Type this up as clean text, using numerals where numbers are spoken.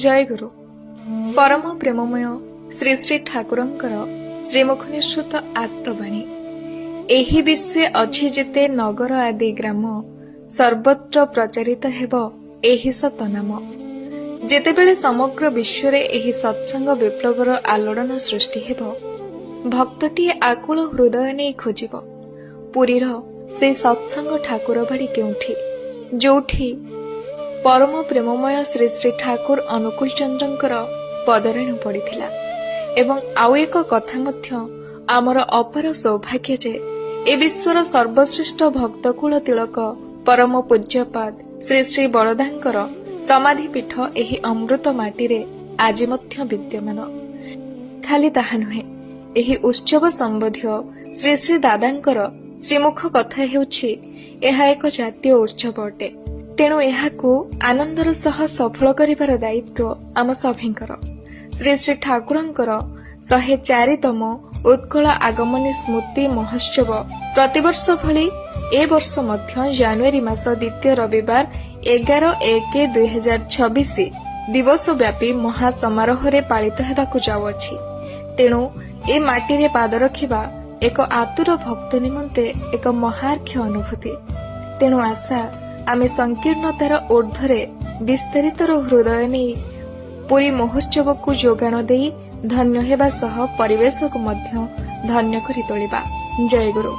जय गुरु परम प्रेममय श्री श्री ठाकुरंकर श्रीमुख निश्रुत आत्मवाणी एहि विश्वे अछि जेते नगर आदि ग्राम सर्वत्र प्रचारित हेब एहि सत नाम। जेतेबेले समग्र विश्व एहि सत्संग विप्लवर आलोड़न सृष्टि हेब भक्तटीए आकुल हृदय नहीं खोजिब पुरीर से सत्संग ठाकुर बाड़ी केउठी जोठी परम प्रेममय श्री श्री ठाकुर अनुकूल चंद्रंकर पदरेणु पड़िथिला। एवं आउ एक कथा मध्य आमर अपार सौभाग्य जे ए विश्वर सर्वश्रेष्ठ भक्तकुल तिलक परम पूज्यपाद श्री श्री बड़दांकर समाधि पीठ एहि अमृत माटीरे आज मध्य विद्यमान। खाली ताहा नुहे एहि उत्सव संबंधी श्री श्री दादांकर श्रीमुख कथा हेउछि एहा एक जातीय उत्सव अटे। तेणु एहाकु आनंदर सह सफल करिबार दायित्व आम सभिंकर। श्री श्री ठाकुरंकर 104तम उत्कल आगमनी स्मृति महोत्सव प्रतिवर्ष भली ए वर्ष मध्य जानुआरी मास द्वितीय रविवार 11/1/2026 दिवस व्यापी महासमारोह पालित हेबाकु जाउअछि। तेणु ए माटीरे पाद रखिबा एक आतुर भक्त निमंते एक महार्घ्य अनुभूति। तेणु आशा आमे संकीर्णतार ऊर्ध्वरे विस्तारितर हृदय नहीं पुरी महोत्सव को जोगाण देई धन्य हेबा सह परिवेश को मध्य धन्य करि तोलिबा। जय गुरु।